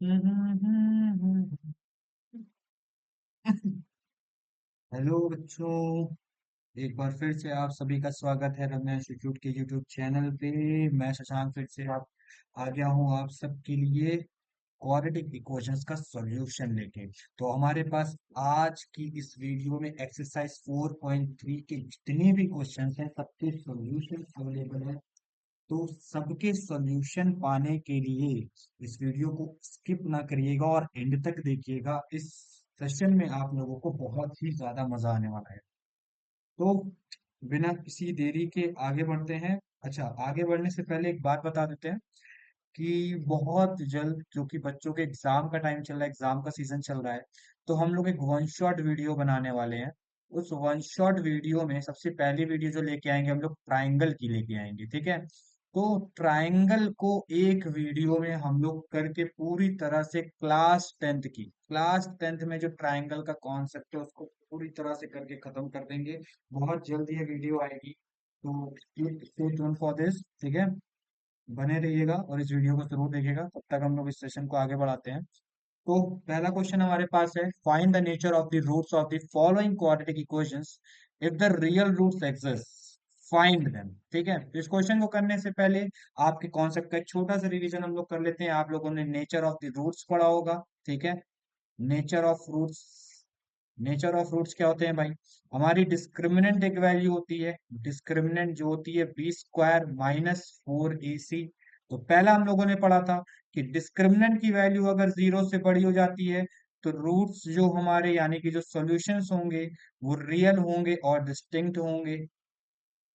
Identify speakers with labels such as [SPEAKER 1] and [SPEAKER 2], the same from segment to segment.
[SPEAKER 1] Hello बच्चों। एक बार फिर से आप सभी का स्वागत है रमेश यूट्यूब के यूट्यूब चैनल पे। मैं शशांक फिर से आप आ गया हूँ आप सबके लिए क्वाड्रेटिक इक्वेशंस का सॉल्यूशन लेके। तो हमारे पास आज की इस वीडियो में एक्सरसाइज 4.3 के जितने भी क्वेश्चंस हैं सबके सॉल्यूशन अवेलेबल है। तो सबके सॉल्यूशन पाने के लिए इस वीडियो को स्किप ना करिएगा और एंड तक देखिएगा। इस सेशन में आप लोगों को बहुत ही ज्यादा मजा आने वाला है। तो बिना किसी देरी के आगे बढ़ते हैं। अच्छा, आगे बढ़ने से पहले एक बात बता देते हैं कि बहुत जल्द, क्योंकि बच्चों के एग्जाम का टाइम चल रहा है, एग्जाम का सीजन चल रहा है, तो हम लोग एक वन शॉट वीडियो बनाने वाले हैं। उस वन शॉट वीडियो में सबसे पहली वीडियो जो लेके आएंगे हम लोग ट्राइंगल की लेके आएंगे, ठीक है। तो ट्राइंगल को एक वीडियो में हम लोग करके पूरी तरह से क्लास टेंथ में जो ट्राइंगल का कॉन्सेप्ट है उसको पूरी तरह से करके खत्म कर देंगे। बहुत जल्द ये वीडियो आएगी, तो स्टे ट्यून फॉर दिस, ठीक है। बने रहिएगा और इस वीडियो को जरूर देखिएगा। तब तक हम लोग इस सेशन को आगे बढ़ाते हैं। तो पहला क्वेश्चन हमारे पास है, find the nature of the roots of the following quadratic equations if the real roots exist, find them. ठीक है, तो इस क्वेश्चन को करने से पहले आपके कॉन्सेप्ट का एक छोटा सा रिवीजन हम लोग कर लेते हैं। आप लोगों ने नेचर ऑफ द रूट्स पढ़ा होगा, ठीक है। Nature of roots, nature of roots क्या होते हैं भाई? हमारी डिस्क्रिमिनेंट एक वैल्यू होती है, डिस्क्रिमिनेंट जो होती है बी स्क्वायर माइनस 4ac। तो पहला हम लोगों ने पढ़ा था कि डिस्क्रिमिनेंट की वैल्यू अगर जीरो से बड़ी हो जाती है तो रूट्स जो हमारे यानी कि जो सॉल्यूशंस होंगे वो रियल होंगे और डिस्टिंक्ट होंगे,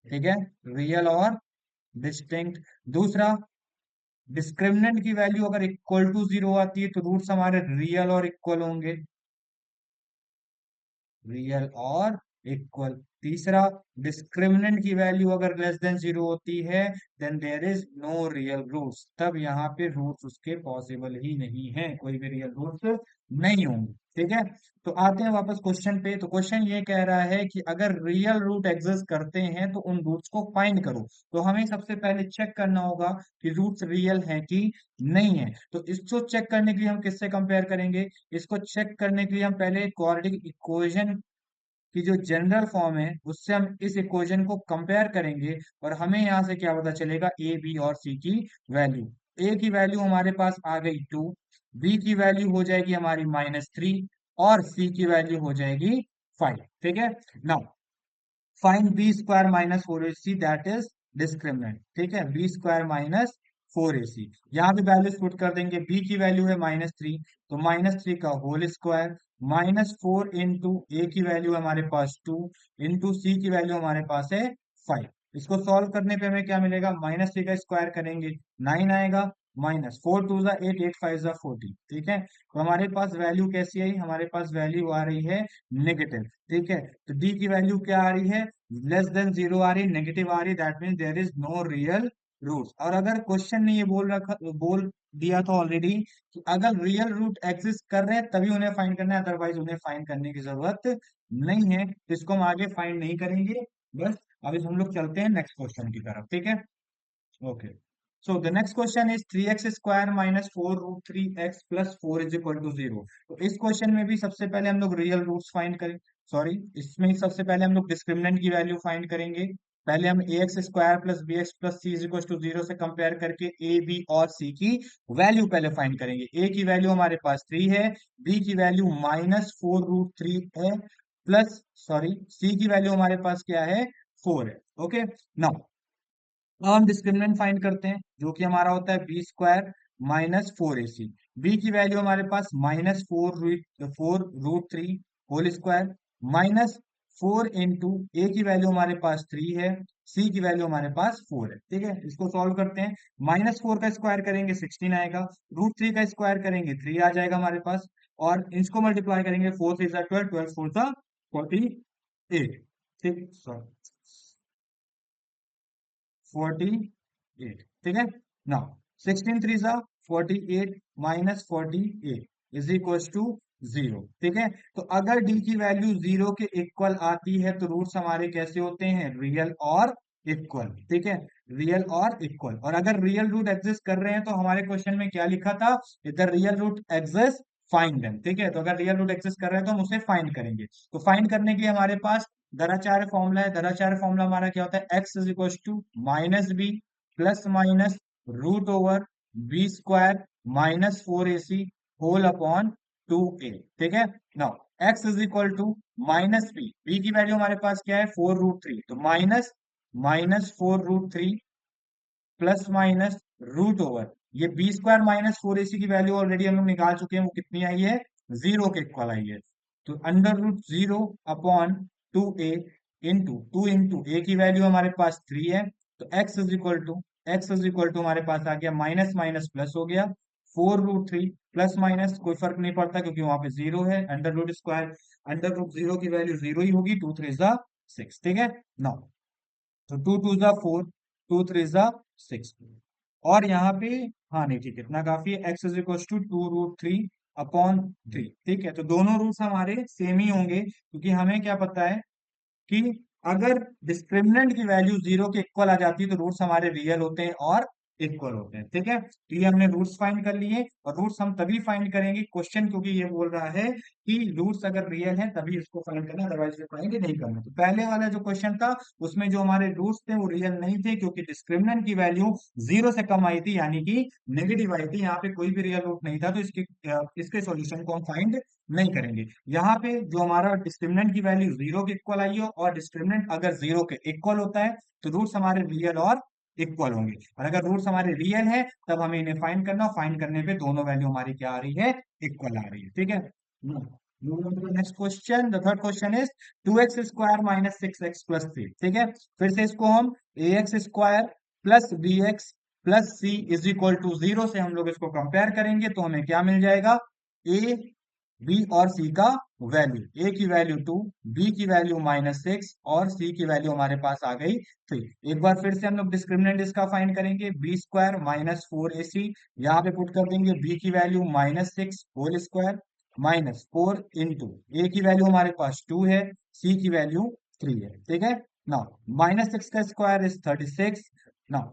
[SPEAKER 1] ठीक है। रियल और डिस्टिंक्ट। दूसरा, डिस्क्रिमिनेंट की वैल्यू अगर इक्वल टू जीरो आती है तो रूट्स हमारे रियल और इक्वल होंगे, रियल और इक्वल। तीसरा, डिस्क्रिमिनेंट की वैल्यू अगर लेस देन जीरो होती है then there is no real roots, तब यहाँ पे रूट्स उसके पॉसिबल ही नहीं है, कोई भी रियल रूट्स नहीं होंगे, ठीक है। तो आते हैं वापस क्वेश्चन पे। तो क्वेश्चन ये कह रहा है कि अगर रियल रूट एग्जिस्ट करते हैं तो उन रूट्स को फाइंड करो। तो हमें सबसे पहले चेक करना होगा कि रूट्स रियल हैं कि नहीं है। तो इसको चेक करने के लिए हम किससे कंपेयर करेंगे? इसको चेक करने के लिए हम पहले क्वाड्रेटिक इक्वेशन की जो जनरल फॉर्म है उससे हम इस इक्वेशन को कंपेयर करेंगे और हमें यहाँ से क्या पता चलेगा, ए बी और सी की वैल्यू। ए की वैल्यू हमारे पास आ गई 2, बी की वैल्यू हो जाएगी हमारी -3 और सी की वैल्यू हो जाएगी 5, ठीक है। Now find B square minus 4ac that is discriminant, ठीक है। बी स्क्वायर माइनस 4ac, यहाँ पे वैल्यूज पुट कर देंगे। बी की वैल्यू है -3, तो -3 का होल स्क्वायर -4 इंटू ए की वैल्यू हमारे पास 2 इंटू सी की वैल्यू हमारे पास है 5। इसको सॉल्व करने पे हमें क्या मिलेगा? -3 का स्क्वायर करेंगे 9 आएगा, -4 टू ज़ा 8, 8 5 ज़ा 14, ठीक है। तो हमारे पास वैल्यू कैसी आई? हमारे पास वैल्यू आ रही है नेगेटिव, ठीक है। तो डी की वैल्यू क्या आ रही है? लेस देन जीरो आ रही, नेगेटिव आ रही, that means there is no real roots. और अगर क्वेश्चन ने ये बोल दिया था ऑलरेडी कि अगर रियल रूट एग्जिस्ट कर रहे हैं तभी उन्हें फाइंड करना है, अदरवाइज उन्हें फाइंड करने की जरूरत नहीं है। तो इसको हम आगे फाइंड नहीं करेंगे। बस अभी हम लोग चलते हैं नेक्स्ट क्वेश्चन की तरफ, ठीक है। Okay, so the next question is 3x square minus 4 root 3x plus 4 is equal to 0। तो इस क्वेश्चन में भी सबसे पहले हम लोग रियल रूट्स फाइंड करें, सॉरी, इसमें सबसे पहले हम लोग डिस्क्रिमिनेंट की वैल्यू फाइंड करेंगे। पहले हम a x square plus B x plus C is equal to 0 से कंपेयर करके ए बी और सी की वैल्यू पहले फाइंड करेंगे। ए की वैल्यू हमारे पास 3 है, बी की वैल्यू -4 रूट 3 है, प्लस सॉरी सी की वैल्यू हमारे पास क्या है? 4 है। ओके, नाउ अब हम डिस्क्रिमिनेंट फाइंड करते हैं जो कि हमारा होता है बी स्क्वायर -4ac। बी की वैल्यू हमारे पास -4 root 3 whole square minus 4 into a की वैल्यू हमारे पास 3 है, सी की वैल्यू हमारे पास 4 है, ठीक है। इसको सॉल्व करते हैं। -4 का स्क्वायर करेंगे 16 आएगा, √3 का स्क्वायर करेंगे 3 आ जाएगा हमारे पास, और इसको मल्टीप्लाई करेंगे 4 3 12, 12 4 48, ठीक, सॉरी 48, ठीक है। नाउ 16 3 सा 48 -48 इज इक्वल टू 0, ठीक है। तो अगर डी की वैल्यू 0 के इक्वल आती है तो रूट्स हमारे कैसे होते हैं? रियल और इक्वल, ठीक है। रियल और इक्वल। और अगर रियल रूट एग्जिस्ट कर रहे हैं तो हमारे क्वेश्चन में क्या लिखा था, इधर real root exist find them. ठीक है, तो अगर रियल रूट एग्जिस्ट कर रहे हैं तो हम उसे फाइंड करेंगे। तो फाइंड करने के लिए हमारे पास दराचार्य फॉर्मूला है। दराचार्य फॉर्मूला हमारा क्या होता है, x is equal to minus b plus minus root over b square minus four a c whole upon two a. ठीक है, now x is equal to minus b, b की वैल्यू हमारे पास क्या है, फोर रूट थ्री, तो minus minus four root three plus minus root over, ये b square minus four a c की वैल्यू ऑलरेडी हम लोग निकाल चुके हैं, वो कितनी आई है, जीरो के इक्वल आई है। तो under root zero upon two a into a की वैल्यू हमारे पास थ्री है, तो एक्स इज इक्वल टू हमारे पास आ गया माइनस माइनस प्लस हो गया, four root three plus minus कोई फर्क नहीं पड़ता क्योंकि वहां पे जीरो है, under root square under root zero की वैल्यू जीरो ही होगी, टू थ्री जा सिक्स। ठीक है, नाउ तो टू टू जा फोर, टू थ्री जा सिक्स, और यहाँ पे, हाँ नहीं ठीक है, इतना काफी है, x is equal to two root three upon three. ठीक है, तो दोनों रूट्स हमारे सेम ही होंगे क्योंकि हमें क्या पता है कि अगर डिस्क्रिमिनेंट की वैल्यू जीरो के इक्वल आ जाती है तो रूट्स हमारे रियल होते हैं और इक्वल होते हैं। ठीक है, तो ये हमने रूट्स फाइंड कर लिए, और रूट्स हम तभी फाइंड करेंगे क्वेश्चन, क्योंकि ये बोल रहा है कि रूट्स अगर रियल है तभी इसको फाइंड करना, अदरवाइज फाइंड नहीं करना। तो पहले वाला जो क्वेश्चन था उसमें जो हमारे रूट्स थे वो रियल नहीं थे क्योंकि डिस्क्रिमिनेंट की वैल्यू जीरो से कम आई थी, यानी कि नेगेटिव आई थी, यहाँ पे कोई भी रियल रूट नहीं था, तो इसके सॉल्यूशन को हम फाइंड नहीं करेंगे। यहाँ पे जो हमारा डिस्क्रिमिनेंट की वैल्यू जीरो के इक्वल आई हो, और डिस्क्रिमिनेंट अगर जीरो के इक्वल होता है तो रूट्स हमारे रियल और इक्वल होंगे, और अगर रूट्स हमारे रियल है तब हमें इन्हें फाइंड करना, फाइंड करने पे दोनों वैल्यू हमारी क्या आ रही है, इक्वल आ रही है। ठीक है, next question, the third question is two x square minus six x plus three. ठीक है, फिर से इसको हम a x square plus B x plus C is equal to zero से हम लोग इसको कंपेयर करेंगे, तो हमें क्या मिल जाएगा, ए बी और सी का वैल्यू, ए की वैल्यू टू, बी की वैल्यू माइनस सिक्स, और सी की वैल्यू हमारे पास आ गई थ्री। एक बार फिर से हम लोग डिस्क्रिमिनेंट इसका फाइंड करेंगे, b square minus four a c, यहाँ पे पुट कर देंगे बी की value minus six whole square minus four into a की वैल्यू हमारे पास टू है, सी की वैल्यू थ्री है। ठीक है, नाउ माइनस सिक्स का square is thirty six, now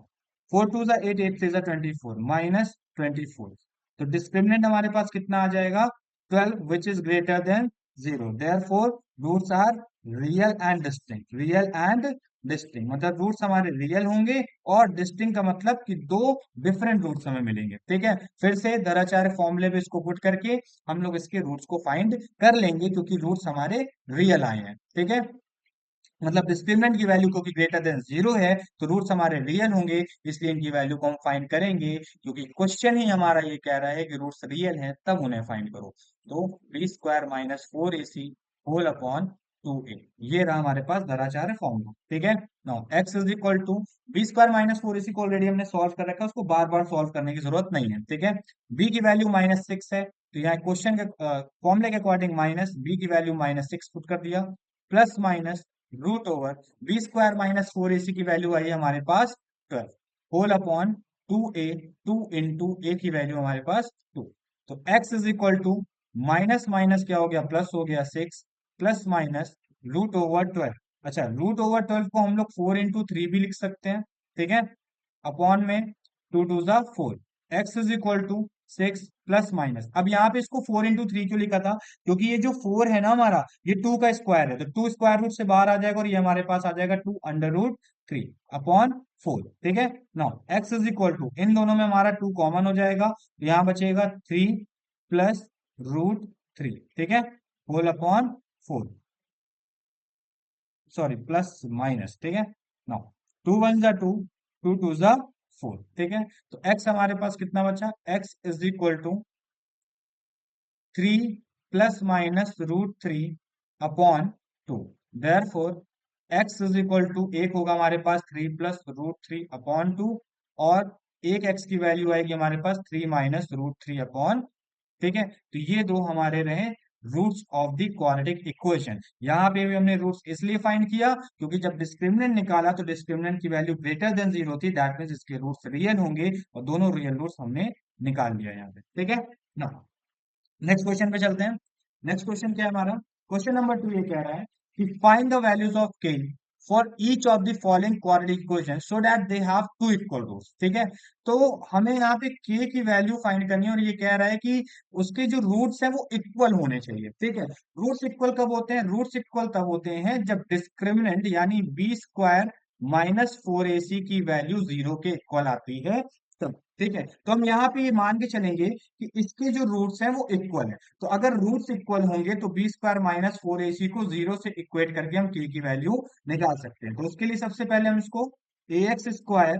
[SPEAKER 1] four two जा एट, एट थ्री जा twenty four, minus twenty four, तो डिस्क्रिमिनेंट हमारे पास कितना आ जाएगा, 12 which is greater than 0, therefore roots are real and distinct, real and distinct, मतलब roots हमारे रियल होंगे, और डिस्टिंक्ट का मतलब कि दो डिफरेंट रूट्स हमें मिलेंगे। ठीक है, फिर से दराचार्य फॉर्मूले पे इसको पुट करके हम लोग इसके रूट्स को फाइंड कर लेंगे क्योंकि रूट्स हमारे रियल आए हैं। ठीक है, मतलब डिस्क्रिमिनेंट की वैल्यू क्योंकि ग्रेटर देन जीरो है तो रूट्स हमारे रियल होंगे, इसलिए इनकी वैल्यू को हम फाइंड करेंगे, क्योंकि क्वेश्चन ही हमारा ये कह रहा है कि रूट्स रियल हैं तब उन्हें फाइंड करो। तो B square minus four a c whole upon two a, ये रहा हमारे पास दराचार्य फॉर्मूला। ठीक है, now x is equal to B square minus four a c को ऑलरेडी हमने सॉल्व कर रखा है, उसको बार बार सॉल्व करने की जरूरत नहीं है। ठीक है, बी की वैल्यू माइनस सिक्स है, तो यहाँ क्वेश्चन के फॉर्मूले के अकॉर्डिंग माइनस बी की वैल्यू माइनस सिक्स पुट कर दिया, plus minus root over b square minus four a c की वैल्यू आई है हमारे पास twelve, whole upon two a, two into a की वैल्यू हमारे पास टू, तो x is equal to minus minus क्या हो गया, प्लस हो गया six, plus minus root over twelve, अच्छा रूट ओवर ट्वेल्व को हम लोग फोर इंटू थ्री भी लिख सकते हैं। ठीक है, अपॉन में टू टू जा four, X is equal to six plus minus, अब यहाँ पे इसको फोर इंटू थ्री क्यों लिखा था, क्योंकि ये जो फोर है ना हमारा, ये टू का स्क्वायर है, तो टू स्क्वायर रूट से बाहर आ जाएगा और ये हमारे पास आ जाएगा two under root three upon four. ठीक है, now x is equal to, इन दोनों में हमारा टू कॉमन हो जाएगा, तो यहाँ बचेगा थ्री प्लस रूट थ्री। ठीक है, whole upon four, sorry plus minus. ठीक है, नाउ टू वन जा टू, टू टू जा फोर। ठीक है, तो x हमारे पास कितना बचा, x is equal to three plus minus root three upon two, therefore x is equal to, एक होगा हमारे पास three plus root three upon two, और एक x की वैल्यू आएगी हमारे पास three minus root three upon. ठीक है, तो ये दो हमारे रहे roots of the quadratic equation. यहाँ पे भी हमने रूट्स इसलिए फाइंड किया क्योंकि जब डिस्क्रिमिनेंट निकाला तो डिस्क्रिमिनेंट की वैल्यू ग्रेटर देन जीरो थी, दैट मींस इसके रूट्स रियल होंगे, और दोनों रियल रूट्स हमने निकाल लिया यहाँ पे। ठीक है ना, नेक्स्ट क्वेश्चन पे चलते हैं। नेक्स्ट क्वेश्चन क्या है हमारा, क्वेश्चन नंबर टू ये कह रहा है कि find the values of K for each of the following quadratic equation so that they have two equal roots. ठीक है, तो हमें यहाँ पे k की वैल्यू फाइंड करनी है और ये कह रहा है कि उसके जो रूट्स है वो इक्वल होने चाहिए। ठीक है, रूट्स इक्वल कब होते हैं? रूट्स इक्वल तब होते हैं जब डिस्क्रिमिनेंट यानी B square minus four a c की वैल्यू जीरो के इक्वल आती है तब। ठीक है, तो हम यहाँ पे ये मान के चलेंगे कि इसके जो रूट्स हैं वो इक्वल है। तो अगर रूट्स इक्वल होंगे तो B square minus four a c को जीरो से इक्वेट करके हम के की वैल्यू निकाल सकते हैं। तो उसके लिए सबसे पहले हम इसको a x square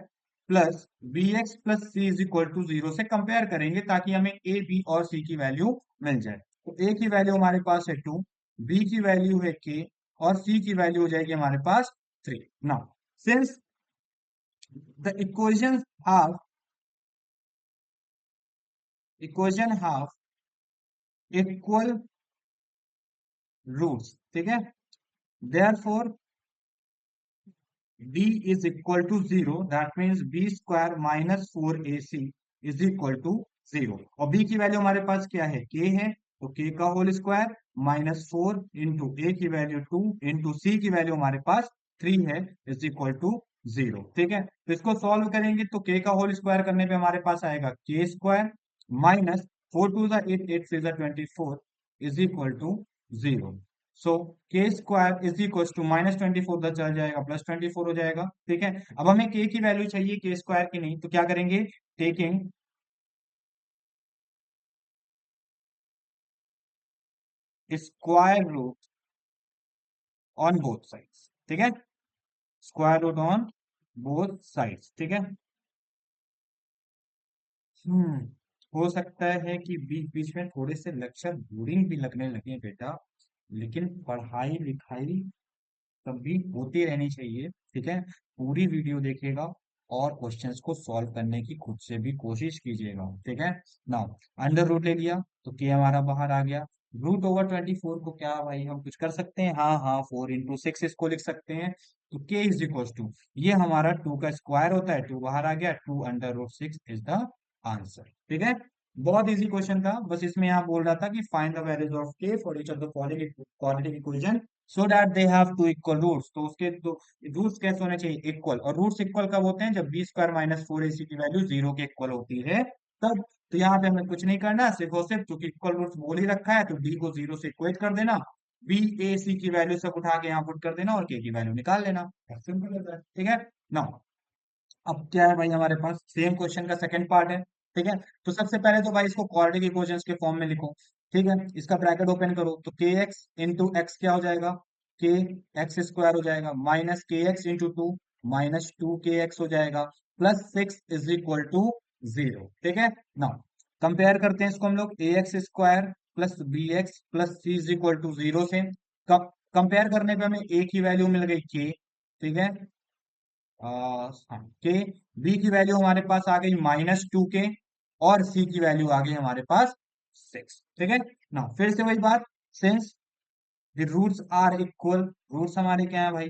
[SPEAKER 1] plus B x plus C is equal to zero से कंपेयर करेंगे ताकि हमें ए बी और सी की वैल्यू मिल जाए। तो ए की वैल्यू हमारे पास है टू, बी की वैल्यू है के और सी की वैल्यू हो जाएगी हमारे पास three. Now since the equation have equal roots, ठीक है, therefore b is equal to zero, that means b square minus four a c is equal to zero. और b की वैल्यू हमारे पास क्या है? k है, तो k का whole square minus four into a की वैल्यू टू इंटू सी की वैल्यू हमारे पास थ्री है इज इक्वल टू जीरो। ठीक है, तो इसको सॉल्व करेंगे तो k का होल स्क्वायर करने पे हमारे पास आएगा k square minus four two ज एट, एट थ्री ज twenty four is equal to zero. So k square is equal to minus twenty four उधर चल जाएगा, प्लस ट्वेंटी फोर हो जाएगा। ठीक है, अब हमें के की वैल्यू चाहिए, के स्क्वायर की नहीं, तो क्या करेंगे? Taking square root on both sides. ठीक है, square root on both sides. ठीक है, हम्म हो सकता है कि बीच बीच में थोड़े से लेक्चर बोरिंग भी लगने लगे बेटा, लेकिन पढ़ाई लिखाई तब भी होती रहनी चाहिए। ठीक है, पूरी वीडियो देखिएगा और क्वेश्चंस को सॉल्व करने की खुद से भी कोशिश कीजिएगा। ठीक है, नाउ अंडर रूट ले लिया तो के हमारा बाहर आ गया। रूट ओवर ट्वेंटी फोर को क्या भाई हम कुछ कर सकते हैं? हाँ हाँ, फोर इंटू सिक्स इसको लिख सकते हैं। तो के इज इक्वल टू, ये हमारा टू का स्क्वायर होता है, टू बाहर आ गया, two under root six is the answer. ठीक है, बहुत इजी क्वेश्चन था, बस इसमें यहाँ बोल रहा था कि find the values of K for each of the following quadratic equation so that they have two equal roots. तो उसके दो रूट्स कैसे होने चाहिए? इक्वल। और रूट्स इक्वल कब होते हैं? जब B square minus four a c की वैल्यू जीरो के इक्वल होती है तब। तो यहाँ पे हमें कुछ नहीं करना, सिर्फ और सिर्फ क्योंकि इक्वल रूट्स बोल ही रखा है तो डी को जीरो से इक्वेट कर देना, बी ए सी की वैल्यू सब उठा के यहाँ पुट कर देना और के की वैल्यू निकाल लेना। सिंपल है। ठीक है ना, अब क्या है भाई हमारे पास सेम क्वेश्चन का सेकंड पार्ट है। ठीक है, तो सबसे पहले तो भाई इसको क्वाड्रेटिक इक्वेशंस के फॉर्म में लिखो। ठीक है, इसका ब्रैकेट ओपन करो तो के एक्स इंटू एक्स क्या हो जाएगा? के एक्स स्क्वायर हो जाएगा minus k x into two minus two k x हो जाएगा plus six is equal to zero. ठीक है ना, कंपेयर करते हैं इसको हम लोग a x square plus B x plus C is equal to zero से। कंपेयर करने पे हमें ए की वैल्यू मिल गई के। ठीक है, के बी की वैल्यू हमारे पास आ गई माइनस टू के और सी की वैल्यू आ गई हमारे पास सिक्स। ठीक है ना, फिर से वही बात, since the roots are equal, roots हमारे क्या है भाई?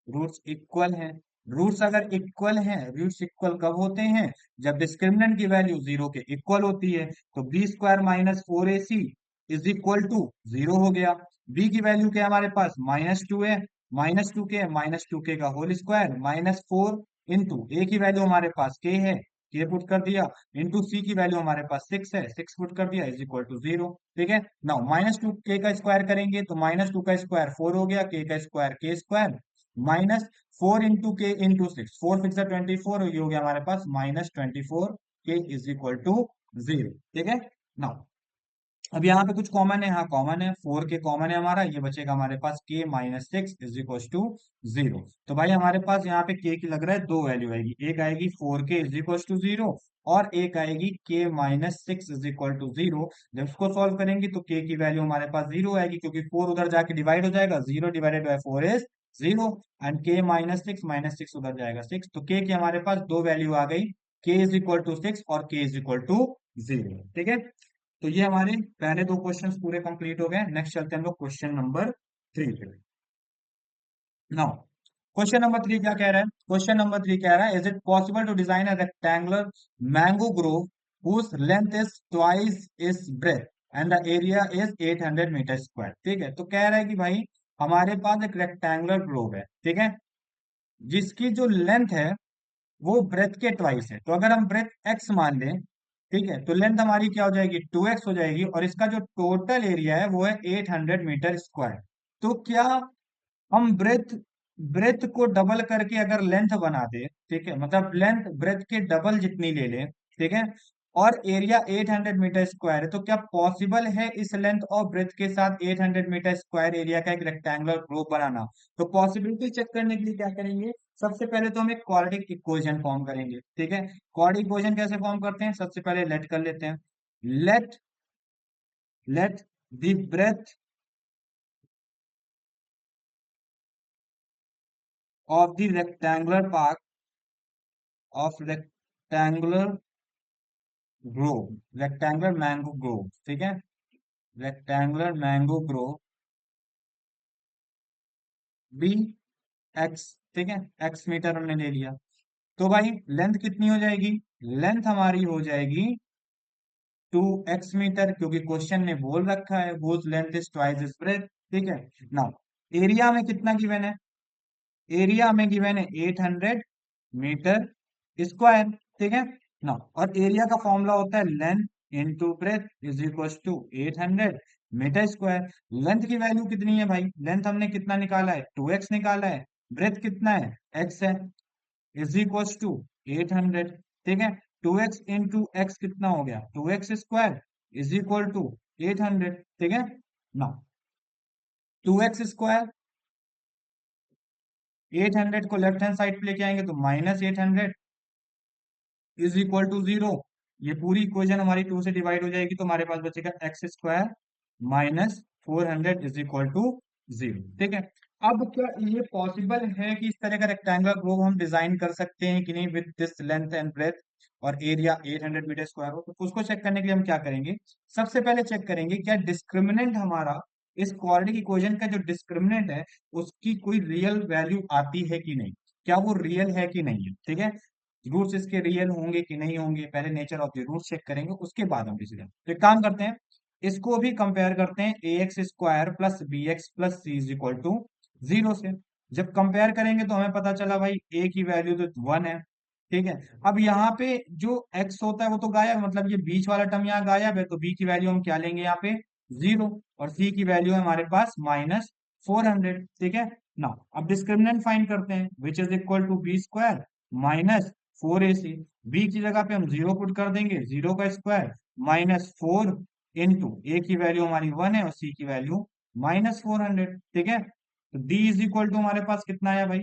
[SPEAKER 1] रूट्स इक्वल हैं। रूट्स अगर इक्वल हैं, रूट्स इक्वल कब होते हैं? जब डिस्क्रिमिनेंट की वैल्यू जीरो के इक्वल होती है। तो B square minus four a c is equal to zero हो गया। बी की वैल्यू क्या है हमारे पास? माइनस टू है, minus two k minus two k का whole square minus four into a की वैल्यू हमारे पास के है, के पुट कर दिया, इंटू सी की वैल्यू हमारे पास सिक्स है, सिक्स पुट कर दिया इज इक्वल टू जीरो। ठीक है, नाउ माइनस टू के का स्क्वायर करेंगे तो माइनस टू का स्क्वायर फोर हो गया, के का स्क्वायर के स्क्वायर माइनस फोर इंटू के into six, four six twenty four, ये हो गया हमारे पास माइनस ट्वेंटी फोर के इज इक्वल टू जीरो। ठीक है, नाउ अब यहाँ पे कुछ कॉमन है, हाँ कॉमन है, फोर के कॉमन है हमारा, ये बचेगा हमारे पास K minus six is equal to zero. तो भाई हमारे पास यहाँ पे के की लग रहा है दो वैल्यू आएगी, एक आएगी फोर के इज इक्वल टू जीरो और एक आएगी K minus six is equal to zero. जब इसको सॉल्व करेंगे तो के की वैल्यू हमारे पास जीरो आएगी क्योंकि फोर उधर जाके डिवाइड हो जाएगा, zero divided by four is zero and के माइनस सिक्स उधर जाएगा सिक्स। तो के की हमारे पास दो वैल्यू आ गई, के इज इक्वल टू सिक्स और के इज इक्वल टू जीरो। ठीक है, तो ये हमारे पहले दो क्वेश्चंस पूरे कंप्लीट हो गए। नेक्स्ट चलते हैं हम लोग क्वेश्चन नंबर थ्री पे। नाउ क्वेश्चन नंबर थ्री क्या कह रहा है? क्वेश्चन नंबर थ्री कह रहा है, is it possible to design a rectangular mango grove whose length is twice its breadth and the area is 800 metre square. ठीक है, तो कह रहा है कि भाई हमारे पास एक रेक्टेंगुलर ग्लोब है। ठीक है, जिसकी जो लेंथ है वो ब्रेथ के ट्वाइस है। तो अगर हम ब्रेथ एक्स मान लें, ठीक है, तो लेंथ हमारी क्या हो जाएगी, 2x हो जाएगी, और इसका जो टोटल एरिया है वो है 800 मीटर स्क्वायर। तो क्या हम ब्रेथ ब्रेथ को डबल करके अगर लेंथ बना दे, ठीक है, मतलब लेंथ ब्रेथ के डबल जितनी ले लें, ठीक है, और एरिया 800 मीटर स्क्वायर है, तो क्या पॉसिबल है इस लेंथ और ब्रेथ के साथ 800 मीटर स्क्वायर एरिया का एक रेक्टेंगुलर ग्लोब बनाना? तो पॉसिबिलिटी चेक करने के लिए क्या करेंगे, सबसे पहले तो हम एक क्वाड्रेटिक इक्वेशन फॉर्म करेंगे, ठीक है। क्वाड्रेटिक इक्वेशन कैसे फॉर्म करते हैं, सबसे पहले लेट कर लेते हैं। Let let the breadth of the rectangular part of rectangular grove, rectangular mango grove, ठीक है, rectangular mango grove be X, ठीक है, एक्स मीटर हमने ले लिया। तो भाई लेंथ कितनी हो जाएगी, लेंथ हमारी हो जाएगी 2x मीटर, क्योंकि क्वेश्चन ने बोल रखा है whose length is twice its breadth, ठीक है। नाउ एरिया में कितना गिवन है, एरिया में गिवन है 800 मीटर स्क्वायर, ठीक है ना। और एरिया का फॉर्मूला होता है length into breadth is equal to 800 metre square. Length की वैल्यू कितनी है भाई, लेंथ हमने कितना निकाला है, 2x निकाला है, ब्रेथ कितना है, x है, इज इक्वल टू 800, ठीक है। 2x इंटू एक्स कितना हो गया, 2x square is equal to 800, ठीक है ना। 2x स्क्वायर, 800 को लेफ्ट हैंड साइड पे लेके आएंगे तो -800 इज इक्वल टू 0। ये पूरी इक्वेशन हमारी 2 से डिवाइड हो जाएगी, तो हमारे पास बचेगा x square -400 is equal to 0, ठीक है। अब क्या ये पॉसिबल है कि इस तरह का रेक्टेंगुलर ग्लोब हम डिजाइन कर सकते हैं कि नहीं, with this length and breadth और एरिया 800 मीटर स्क्वायर हो? तो उसको चेक करने के लिए हम क्या करेंगे, सबसे पहले चेक करेंगे क्या डिस्क्रिमिनेंट हमारा, इस क्वाड्रेटिक इक्वेशन का जो डिस्क्रिमिनेंट है उसकी कोई रियल वैल्यू आती है कि नहीं, क्या वो रियल है कि नहीं है, ठीक है। रूट्स इसके रियल होंगे कि नहीं होंगे, पहले nature of the roots check करेंगे, उसके बाद हम डिसीजन। तो एक काम करते हैं, इसको भी कंपेयर करते हैं ax square plus B x plus C is equal to 0 से। जब कंपेयर करेंगे तो हमें पता चला भाई a की वैल्यू तो 1 है, ठीक है। अब यहाँ पे जो x होता है वो तो गायब है, मतलब ये बीच वाला टर्म यहाँ गायब है, तो b की वैल्यू हम क्या लेंगे यहाँ पे 0, और c की वैल्यू है हमारे पास -400, ठीक है ना। अब डिस्क्रिमिनेंट फाइंड करते हैं, which is equal to B square -4ac। B की जगह पे हम 0 पुट कर देंगे, 0 का स्क्वायर -4 इंटू ए की वैल्यू हमारी 1 है और सी की वैल्यू -400, ठीक है। तो डी इज इक्वल टू हमारे पास कितना है भाई,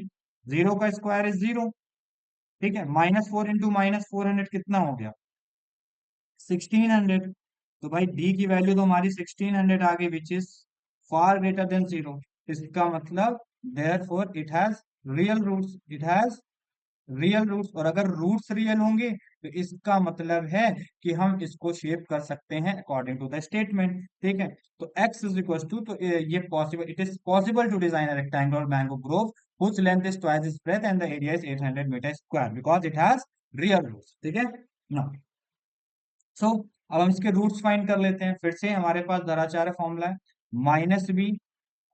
[SPEAKER 1] 0 का स्क्वायर इज 0, ठीक है, -4 इंटू -400 कितना हो गया, 1600। तो भाई डी की वैल्यू तो हमारी 1600 आ गई, which is far greater than 0। इसका मतलब therefore it has real roots, it has real roots, और अगर रूट्स रियल होंगे तो इसका मतलब है कि हम इसको शेप कर सकते हैं अकॉर्डिंग टू द स्टेटमेंट, ठीक है। तो x इज इक्वल टू, तो ये possible, it is possible to design a rectangular mango grove whose length is twice its breadth and the area is 800 meter square because it has real roots, ठीक है ना। सो अब हम इसके roots find कर लेते हैं, फिर से हमारे पास दराचार फॉर्मूला है, -b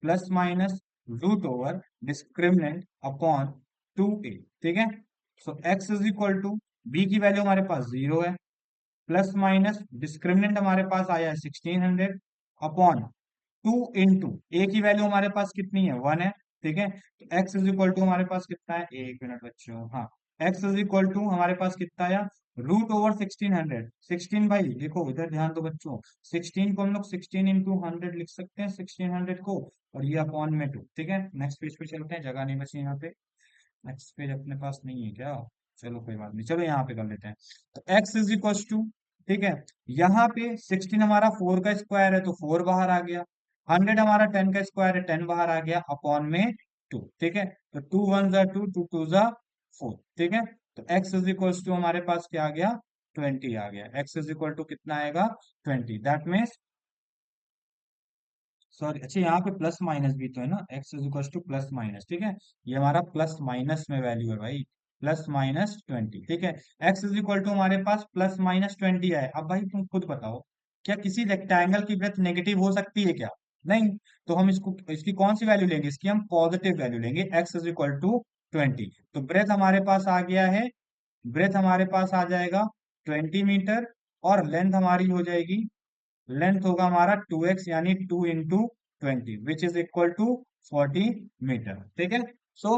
[SPEAKER 1] plus minus root over discriminant upon 2a, ठीक है। So x is equal to, b की वैल्यू हमारे पास 0 है, प्लस माइनस डिस्क्रिमिनेंट हमारे पास आया है 1600 अपॉन 2 इंटू ए की वैल्यू हमारे पास कितनी है, 1 है, ठीक है। तो x इज इक्वल टू हमारे पास कितना है, एक मिनट बच्चों, हाँ, x इज इक्वल टू हमारे पास कितना आया, √1600। 16 भाई देखो इधर ध्यान दो बच्चों, 16 को हम लोग 16 इंटू 100 लिख सकते हैं, 1600 को, और ये अपॉन में 2, ठीक है। नेक्स्ट पेज पे चलते हैं, जगह नहीं बची यहाँ पे, नेक्स्ट पेज अपने पास नहीं है क्या, चलो कोई बात नहीं, चलो यहाँ पे कर लेते हैं। तो x इज इक्वल टू, ठीक है, यहाँ पे 16 हमारा 4 का स्क्वायर है तो 4 बाहर आ गया, 100 हमारा 10 का स्क्वायर है, 10 बाहर आ गया, अपॉन में 2, ठीक है। तो 2 1 जा 2, 2 2 जा 4, ठीक है। तो x इज इक्वल टू हमारे पास क्या आ गया, 20 आ गया, x इज इक्वल टू कितना आएगा, 20, दैट मीन्स, सॉरी, अच्छा यहाँ पे प्लस माइनस भी तो है ना, x is equal two plus minus, ठीक है, ये हमारा प्लस माइनस में वैल्यू है भाई, +-20, ठीक है। x इज इक्वल टू हमारे पास +-20 है। अब भाई तुम खुद बताओ, क्या किसी रेक्टेंगल की ब्रेथ नेगेटिव हो सकती है क्या, नहीं। तो हम इसको, इसकी कौन सी वैल्यू लेंगे, इसकी हम पॉजिटिव वैल्यू लेंगे, x इज इक्वल टू 20। तो ब्रेथ हमारे पास आ गया है, ब्रेथ हमारे पास आ जाएगा 20 मीटर, और लेंथ हमारी हो जाएगी, लेंथ होगा हमारा 2x यानी 2 × 20 which is equal to 40 metre. ठीक है। सो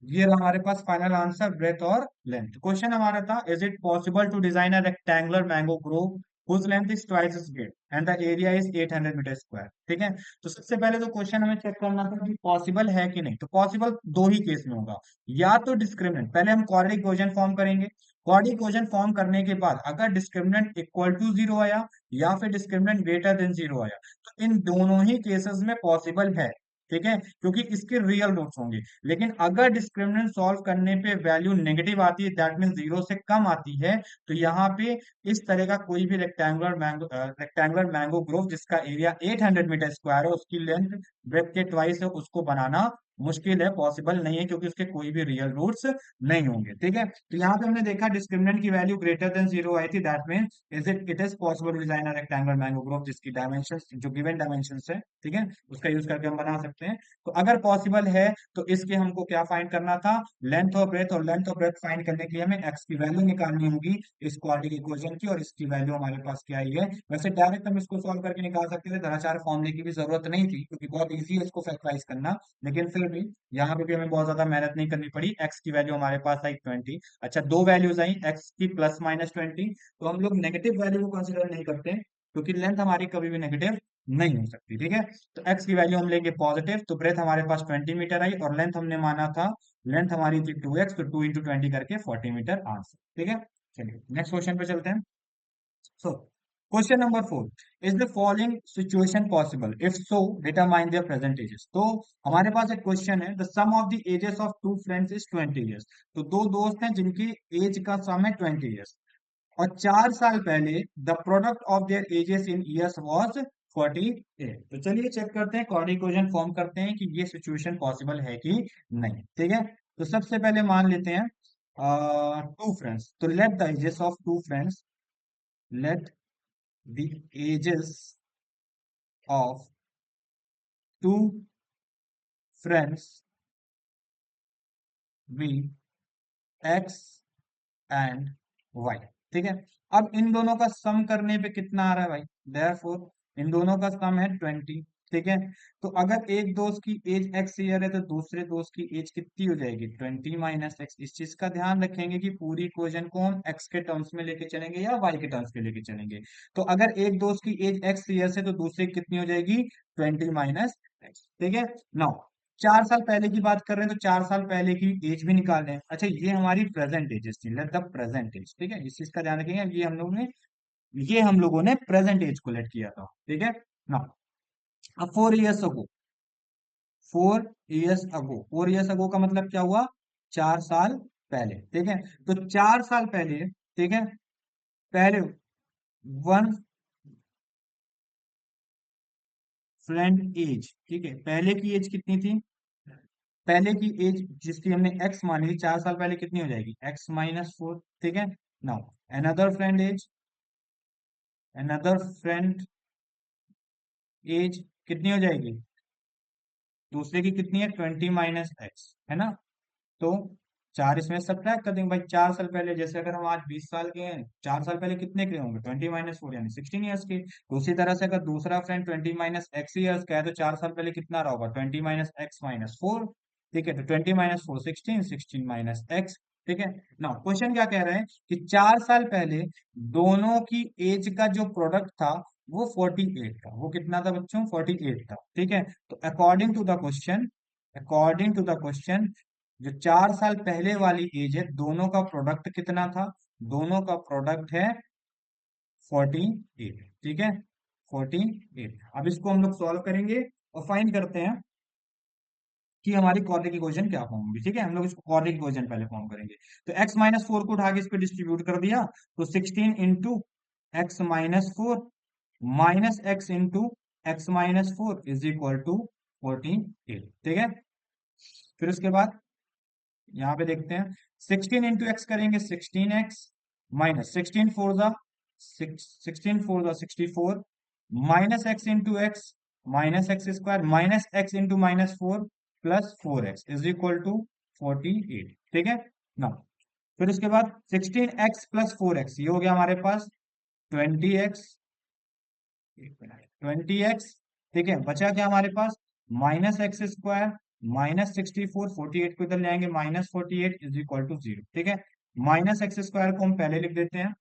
[SPEAKER 1] ये रहा हमारे पास फाइनल आंसर, ब्रेथ और लेंथ। क्वेश्चन हमारा था, is it possible to design a rectangular mango grove whose length is twice as great and the area is 800 metre square. ठीक है। तो सबसे पहले तो क्वेश्चन हमें चेक करना था कि पॉसिबल है कि नहीं। तो पॉसिबल दो ही केस में होगा, या तो डिस्क्रिमिनेंट, पहले हम क्वाड्रेटिक इक्वेशन फॉर्म करेंगे, क्वाड्रेटिक इक्वेशन फॉर्म करने के बाद अगर डिस्क्रिमिनेंट इक्वल टू जीरो आया या फिर डिस्क्रिमिनेंट ग्रेटर देन जीरो आया, तो इन दोनों ही केसेस में पॉसिबल है। ठीक है, क्योंकि इसके रियल रूट्स होंगे। लेकिन अगर डिस्क्रिमिनेंट सॉल्व करने पे वैल्यू नेगेटिव आती है, दैट मीन जीरो से कम आती है, तो यहाँ पे इस तरह का कोई भी रेक्टेंगुलर मैंगो ग्रोव जिसका एरिया 800 मीटर स्क्वायर है, उसकी लेंथ ब्रेथ के ट्वाइस है, उसको बनाना मुश्किल है, पॉसिबल नहीं है, क्योंकि उसके कोई भी रियल रूट्स नहीं होंगे। ठीक है। तो यहाँ पे हमने देखा डिस्क्रिमिनेंट की वैल्यू ग्रेटर देन जीरो आई थी, that mean it is possible to design a rectangular mango grove जिसकी डायमेंशन जो गिवन डायमेंशन है, ठीक है, उसका यूज करके हम बना सकते हैं। तो अगर पॉसिबल है तो इसके हमको क्या फाइंड करना था, लेंथ और ब्रेथ, और लेंथ और ब्रेथ फाइंड करने के लिए हमें एक्स की वैल्यू निकालनी होगी इस क्वाड्रेटिक इक्वेशन की, और इसकी वैल्यू हमारे पास क्या आई है। वैसे डायरेक्ट हम इसको सॉल्व करके निकाल सकते थे, धनाचार फॉर्मूले की भी जरूरत नहीं थी, क्योंकि बहुत ईजी है इसको फैक्टराइज करना। लेकिन फिर भी यहाँ पे भी हमें बहुत ज्यादा मेहनत नहीं करनी पड़ी। एक्स की वैल्यू हमारे पास आई 20। अच्छा, दो वैल्यूज आई एक्स की प्लस माइनस 20, तो हम लोग नेगेटिव वैल्यू को कंसिडर नहीं करते, क्योंकि लेंथ हमारी कभी भी नेगेटिव नहीं हो सकती। ठीक है। तो एक्स की वैल्यू हम लेंगे पॉजिटिव, तो ब्रेथ हमारे पास 20 मीटर आई, और लेंथ हमने माना था, लेंथ हमारी थी 2x, तो 2 × 20 करके 40 मीटर आंसर। ठीक है। चलिए नेक्स्ट क्वेश्चन पे चलते हैं। So question number 4, is the following situation possible, if so determine their present ages. तो हमारे पास एक क्वेश्चन है, the sum of the ages of two friends is 20 years. तो दो दोस्त हैं जिनकी एज का सम है 20 ईयर्स, और 4 साल पहले the product of their edges in years was 48। तो चलिए चेक करते हैं, क्वाड्रेटिक इक्वेशन फॉर्म करते हैं कि ये सिचुएशन पॉसिबल है कि नहीं। ठीक है। तो सबसे पहले मान लेते हैं टू फ्रेंड्स, तो let the ages of two friends, let the ages of two friends be X and Y. ठीक है। अब इन दोनों का सम करने पे कितना आ रहा है भाई, देयरफॉर इन दोनों का सम है 20। ठीक है। तो अगर एक दोस्त की एज एक्स ईयर है, तो दूसरे दोस्त की एज कितनी हो जाएगी, 20 - x। इस चीज का ध्यान रखेंगे कि पूरी इक्वेशन को हम एक्स के टर्म्स में लेके चलेंगे या वाई के टर्म्स में लेके चलेंगे। तो अगर एक दोस्त की एज एक्स ईयर है, तो दूसरे की कितनी हो जाएगी, 20 - x। ठीक है। नाउ 4 साल पहले की बात कर रहे हैं, तो 4 साल पहले की एज भी निकाल रहे हैं। अच्छा, ये हमारी प्रेजेंट एज थी, लेट द प्रेजेंट एज। ठीक है, इस चीज का ध्यान रखेंगे, ये हम लोगों ने प्रेजेंट एज को लेट किया था। ठीक है ना। अब 4 इयर्स अगो, 4 इयर्स अगो का मतलब क्या हुआ, 4 साल पहले। ठीक है। तो 4 साल पहले, ठीक है, पहले वन फ्रेंड एज, ठीक है, पहले की एज कितनी थी, पहले की एज जिसकी हमने एक्स मानी थी 4 साल पहले, कितनी हो जाएगी, x - 4। ठीक है। Now another friend age, another friend age कितनी हो जाएगी, दूसरे की कितनी है, 20 - x, है ना। तो चार इसमें सब्ट्रैक्ट कर देंगे भाई। 4 साल पहले, जैसे अगर हम आज 20 साल के हैं, 4 साल पहले कितने के होंगे, 20 - 4 यानी 16 ईयर्स के। तो उसी तरह से अगर दूसरा फ्रेंड 20 - x ईयर्स का है, तो 4 साल पहले कितना रहा होगा, 20 - x - 4। ठीक है। तो 20 - 4 16, 16 - x। ठीक है। ना क्वेश्चन क्या कह रहे हैं कि 4 साल पहले दोनों की एज का जो प्रोडक्ट था वो 48 था। वो कितना था बच्चों, 48 था। ठीक है। तो according to the question, according to the question, जो 4 साल पहले वाली एज है, दोनों का प्रोडक्ट कितना था, दोनों का प्रोडक्ट है 48। ठीक है, 48। अब इसको हम लोग सॉल्व करेंगे और फाइंड करते हैं कि हमारी क्वाड्रेटिक इक्वेशन क्या फॉर्म होगी। ठीक है, हम लोग इसको क्वाड्रेटिक इक्वेशन पहले फॉर्म करेंगे। तो x - 4 को उठा के इस पे डिस्ट्रीब्यूट कर दिया, तो 16 into x - 4 minus X into x - 4 is equal to 48। ठीक है। फिर उसके बाद यहाँ पे देखते हैं, 16 इंटू एक्स करेंगे 16x, माइनस 16 4 जा minus X into X, minus X square, minus X into -4 plus 4x is equal to 48, ठीक है ना। फिर उसके बाद 16x+4x, ये हो गया हमारे पास 20x, 20x, ठीक है। बचा क्या हमारे पास, -x², -64, 48 को इधर ले आएंगे, -48 इज इक्वल टू 0, ठीक है। -x² को हम पहले लिख देते हैं।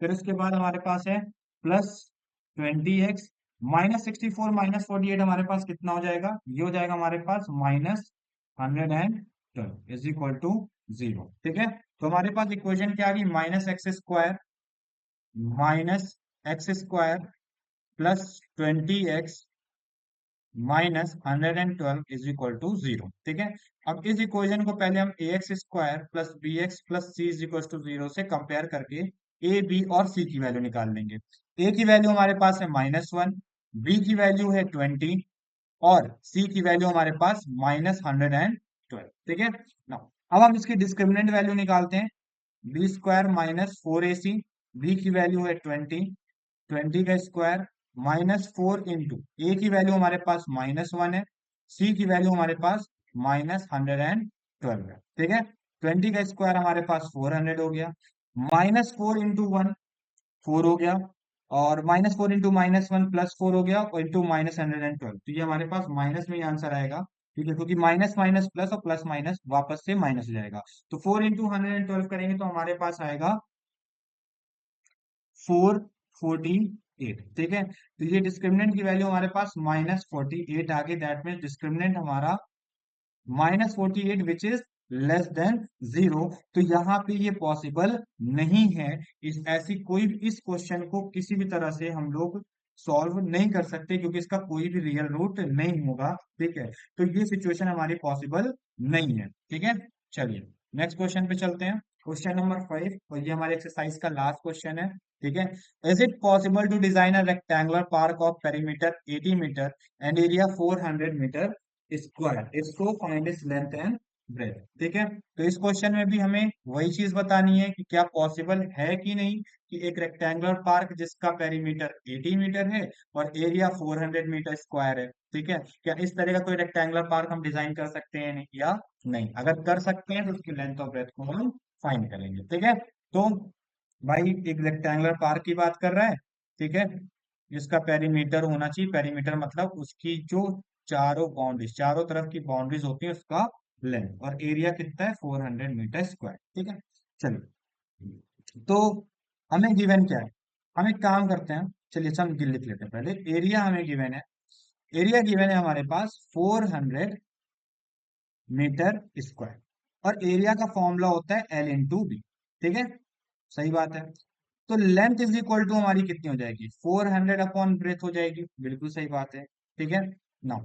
[SPEAKER 1] फिर उसके बाद हमारे पास है +20x, -64 -48 हमारे पास कितना हो जाएगा, ये हो जाएगा हमारे पास -112 इज इक्वल टू 0, ठीक है। तो हमारे पास इक्वेशन क्या आ गई, -x² +20x -112 is equal to 0, ठीक है। अब इस इक्वेशन को पहले हम ax² +bx +c is equal to 0 से कंपेयर करके a b और c की वैल्यू निकाल लेंगे। a की वैल्यू हमारे पास है -1, b की वैल्यू है 20 और c की वैल्यू हमारे पास -112, ठीक है ना। अब हम इसकी डिस्क्रिमिनेंट वैल्यू निकालते हैं, b² -4ac, b की वैल्यू है 20, 20 का स्क्वायर -4 इंटू ए की वैल्यू हमारे पास -1 है, सी की वैल्यू हमारे पास -112 है, ठीक है। 20 का स्क्वायर हमारे पास 400 हो गया, -4 इंटू 1 4 हो गया, और -4 इंटू -1 +4 हो गया, और इंटू -112, तो ये हमारे पास माइनस में ही आंसर आएगा, ठीक है, क्योंकि माइनस माइनस प्लस और प्लस माइनस वापस से माइनस हो जाएगा। तो 4 इंटू 112 करेंगे तो हमारे पास आएगा 448, ठीक है। तो ये डिस्क्रिमिनेंट की वैल्यू हमारे पास -48 आ गई, दैट मीन्स डिस्क्रिमिनेंट हमारा -48 विच इज लेस देन 0। तो यहाँ पे ये पॉसिबल नहीं है, इस ऐसी कोई भी इस क्वेश्चन को किसी भी तरह से हम लोग सॉल्व नहीं कर सकते, क्योंकि इसका कोई भी रियल रूट नहीं होगा, ठीक है। तो ये सिचुएशन हमारी पॉसिबल नहीं है, ठीक है। चलिए नेक्स्ट क्वेश्चन पे चलते हैं, क्वेश्चन नंबर 5, और ये हमारे एक्सरसाइज का लास्ट क्वेश्चन है, ठीक है। Is it possible to design a rectangular park of perimeter 80 metre and area 400 metre square, इसको find its length and breadth, ठीक है। तो इस क्वेश्चन में भी हमें वही चीज बतानी है कि क्या पॉसिबल है कि नहीं कि एक रेक्टेंगुलर पार्क जिसका पेरीमीटर 80 मीटर है और एरिया 400 मीटर स्क्वायर है, ठीक है, क्या इस तरह का कोई रेक्टेंगुलर पार्क हम डिजाइन कर सकते हैं या नहीं। अगर कर सकते हैं तो उसकी लेंथ और ब्रेथ को हम फाइंड करेंगे, ठीक है। तो भाई एक रेक्टेंगुलर पार्क की बात कर रहा है, ठीक है, जिसका पेरीमीटर होना चाहिए, पेरीमीटर मतलब उसकी जो चारों बाउंड्रीज, चारों तरफ की बाउंड्रीज होती है उसका लेंथ, और एरिया कितना है 400 मीटर स्क्वायर, ठीक है। चलिए तो हमें गिवन क्या है, हम एक काम करते हैं, चलिए हम लिख लेते हैं पहले, एरिया हमें गिवन है, एरिया गिवन है हमारे पास 400 मीटर स्क्वायर, और एरिया का फॉर्मूला होता है एल इंटू बी, ठीक है, सही बात है। तो लेंथ इज इक्वल टू हमारी कितनी हो जाएगी, 400 अपॉन ब्रेथ हो जाएगी, बिल्कुल सही बात है, ठीक है ना।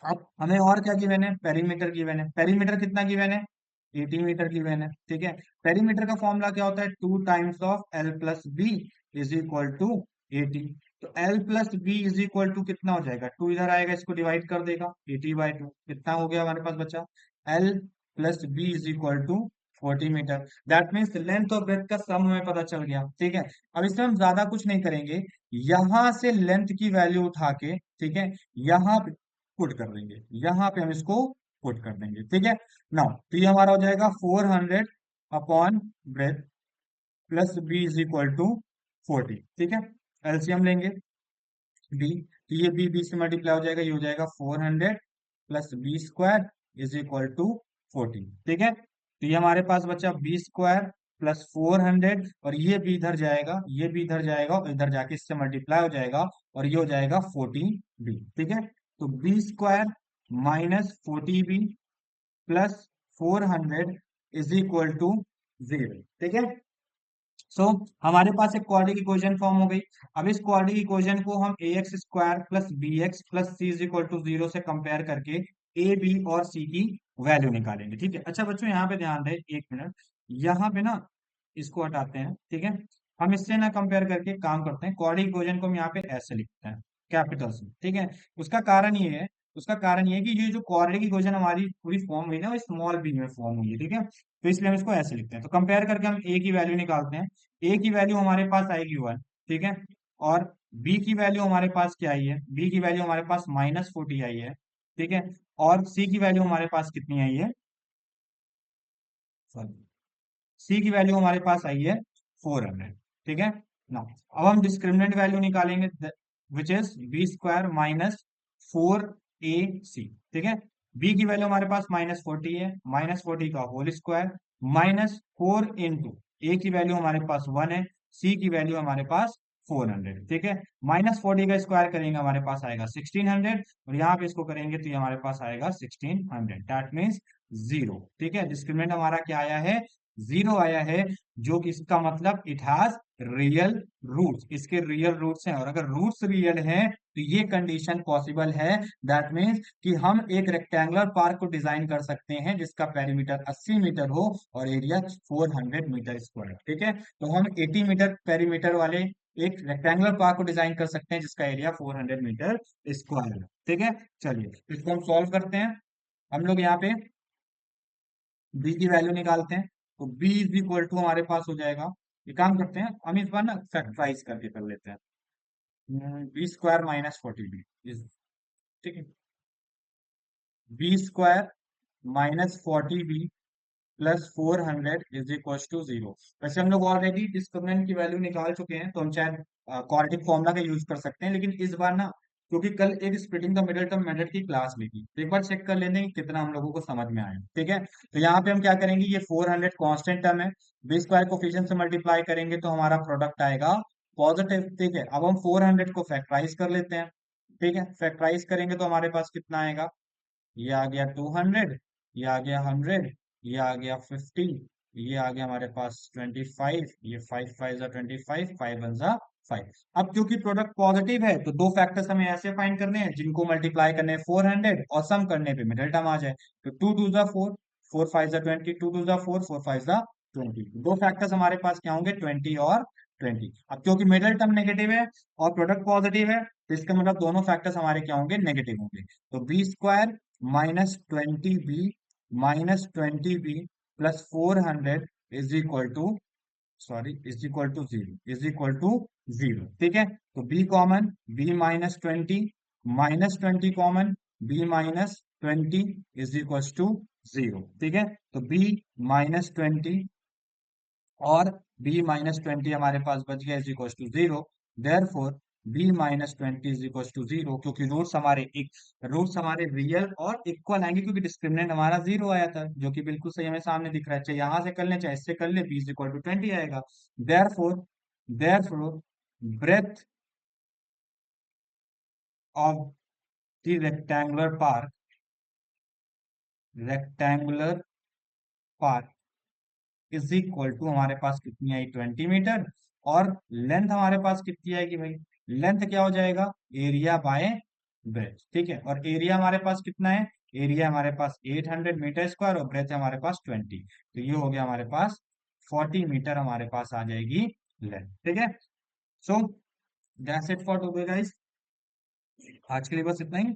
[SPEAKER 1] अब हमें और क्या गिवन है, पेरीमीटर गिवन है, पेरीमीटर कितना गिवन है, 80 मीटर गिवन है, ठीक है। पेरीमीटर का फॉर्मूला क्या होता है, 2 times of L plus B is equal to 80। तो L plus B is equal to कितना हो जाएगा, 2 इधर आएगा, इसको डिवाइड कर देगा, 80/2 कितना हो गया हमारे पास बचा, L plus B is equal to 40 metre, that means length और ब्रेथ का सम हमें पता चल गया, ठीक है। अब इसमें हम ज्यादा कुछ नहीं करेंगे, यहां से लेंथ की वैल्यू उठा के, ठीक है, यहाँ पुट कर देंगे, यहाँ पे हम इसको पुट कर देंगे, ठीक है ना। तो ये हमारा हो जाएगा 400 upon breadth plus B is equal to 40, ठीक है। एलसीएम लेंगे बी, तो ये बी से मल्टीप्लाई हो जाएगा, ये हो जाएगा 400 plus B square is equal to 40, ठीक है। तो ये हमारे पास बचा बी स्क्वायर प्लस 400, और ये भी इधर जाएगा, ये भी इधर जाएगा, और इधर जाके इससे मल्टीप्लाई हो जाएगा, और ये हो जाएगा 40 बी, ठीक है। तो B square minus 40 B plus 400 is equal to 0, ठीक है। सो हमारे पास एक क्वाड्रेटिक इक्वेशन फॉर्म हो गई। अब इस क्वाड्रेटिक इक्वेशन को हम ax² plus bx plus c is equal to 0 से कंपेयर करके a b और c की वैल्यू निकालेंगे, ठीक है। अच्छा बच्चों यहाँ पे ध्यान दें, एक मिनट, यहाँ पे ना इसको हटाते हैं, ठीक है। हम इससे ना कंपेयर करके काम करते हैं, क्वाड्रेटिक इक्वेशन को हम यहाँ पे ऐसे लिखते हैं, कैपिटल से, ठीक है। उसका कारण ये है, उसका कारण ये है कि ये जो क्वाड्रेटिक इक्वेशन हमारी पूरी फॉर्म हुई ना, वो स्मॉल b में फॉर्म हुई है, ठीक है। तो इसलिए हम इसको ऐसे लिखते हैं, तो कंपेयर करके हम a की वैल्यू निकालते हैं, ए की वैल्यू हमारे पास आएगी 1, ठीक है, और बी की वैल्यू हमारे पास क्या आई है, बी की वैल्यू हमारे पास -40 आई है, ठीक है। और सी की वैल्यू हमारे पास कितनी आई है, सॉरी, सी की वैल्यू हमारे पास आई है 400। ठीक है ना। अब हम डिस्क्रिमिनेंट वैल्यू निकालेंगे, which is B square minus 4ac। ठीक है, बी की वैल्यू हमारे पास -40 है, -40 का होल स्क्वायर -4 इंटू ए की वैल्यू हमारे पास 1 है, सी की वैल्यू हमारे पास 400। ठीक है, -40 का स्क्वायर करेंगे हमारे पास आएगा 1600, और यहाँ पे इसको करेंगे तो ये हमारे पास आएगा 1600, दैट मीन्स 0। ठीक है, डिस्क्रिमिनेंट हमारा क्या आया है, 0 आया है, जो कि इसका मतलब इट हैज रियल रूट्स, इसके रियल रूट्स हैं, और अगर रूट्स रियल हैं तो ये कंडीशन पॉसिबल है, दैट मीन्स कि हम एक रेक्टेंगुलर पार्क को डिजाइन कर सकते हैं जिसका पेरीमीटर 80 मीटर हो और एरिया 400 मीटर स्क्वायर। ठीक है, तो हम 80 मीटर पेरीमीटर वाले एक रेक्टेंगुलर पार्क को डिजाइन कर सकते हैं जिसका एरिया 400 मीटर स्क्वायर है। ठीक है, चलिए इसको हम सॉल्व करते हैं। हम लोग यहाँ पे बी की वैल्यू निकालते हैं, तो बी इज इक्वल टू हमारे पास हो जाएगा, ये काम करते हैं हम इस बार ना फैक्टराइज करके कर लेते हैं, बी स्क्वायर -40 बी इज, ठीक है, B square -40 B plus 400 is equal to 0। वैसे हम लोग ऑलरेडी डिस्क्रिमिनेंट की वैल्यू निकाल चुके हैं, तो हम चाहे क्वाड्रेटिक फॉर्मूला का यूज कर सकते हैं, लेकिन इस बार ना, क्योंकि कल एक splitting the middle term method की क्लास ली थी, तो एक बार चेक कर लेते हैं कि कितना हम लोगों को समझ में आया। ठीक है, तो यहाँ पे हम क्या करेंगे, ये 400 कांस्टेंट टर्म है, बी स्क्वायर कोफिशिएंट से मल्टीप्लाई करेंगे तो हमारा प्रोडक्ट आएगा पॉजिटिव। ठीक है, अब हम 400 को फैक्टराइज कर लेते हैं। ठीक है, फैक्टराइज करेंगे तो हमारे पास कितना आएगा, ये आ गया 200, ये आ गया 100, ये आ गया 50, ये आ गया हमारे पास 25, ये 5 5 जा 25, 5 1 जा 5। अब क्योंकि प्रोडक्ट पॉजिटिव है तो दो फैक्टर्स हमें ऐसे फाइंड करने हैं जिनको मल्टीप्लाई करने हैं 400 और सम करने पे मिडिल टर्म आ जाए, तो 2 2 जा 4, 4 5 जा 20, 2 2 जा 4, 4 5 जा 20। दो फैक्टर्स हमारे पास क्या होंगे, 20 और 20। अब क्योंकि मिडिल टर्म नेगेटिव है और प्रोडक्ट पॉजिटिव है, तो इसका मतलब दोनों फैक्टर्स हमारे क्या होंगे, नेगेटिव होंगे। तो B square -20 B -20 B plus 400 is equal to, sorry, is equal to 0, is equal to 0। ठीक है, तो B common, B -20, -20 common, B -20 is equal to 0। ठीक है, तो बी -20 और b -20 हमारे पास बच गया is equal to 0। Therefore b -20 is equal to 0, क्योंकि रूट्स हमारे रियल और इक्वल आएंगे, क्योंकि डिस्क्रिमिनेंट हमारा 0 आया था, जो कि बिल्कुल सही हमें सामने दिख रहा है, चाहे यहां से कर ले चाहे इससे कर ले, b इज इक्वल टू 20 आएगा। Therefore breadth of the rectangular park is equal to हमारे पास कितनी आई, 20 मीटर, और लेंथ हमारे पास कितनी आएगी भाई, लेंथ क्या हो जाएगा, एरिया बाय ब्रेथ। ठीक है, और एरिया हमारे पास कितना है, एरिया हमारे पास 800 मीटर स्क्वायर और ब्रेथ हमारे पास 20, तो ये हो गया हमारे पास 40 मीटर हमारे पास आ जाएगी लेंथ। ठीक है, so that's it for today guys, आज के लिए बस इतना ही।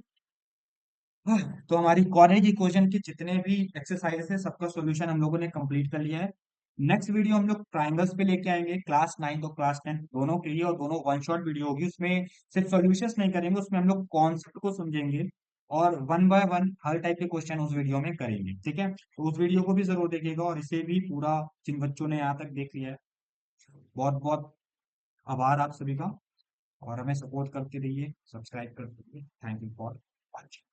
[SPEAKER 1] तो हमारी कॉर्नर की क्वेश्चन के जितने भी एक्सरसाइज है सबका सॉल्यूशन हम लोगों ने कंप्लीट कर लिया है। नेक्स्ट वीडियो हम लोग ट्राइंगल्स पे लेके आएंगे, क्लास 9 और क्लास 10 दोनों के लिए, और दोनों वन शॉट वीडियो होगी, उसमें सिर्फ सॉल्यूशंस नहीं करेंगे, उसमें हम लोग कॉन्सेप्ट को समझेंगे और one by one her type के क्वेश्चन उस वीडियो में करेंगे। ठीक है, तो उस वीडियो को भी जरूर देखिएगा, और इसे भी पूरा, जिन बच्चों ने यहाँ तक देख लिया है, बहुत बहुत आभार आप सभी का, और हमें सपोर्ट करते रहिए, सब्सक्राइब करते रहिए। Thank you for watching.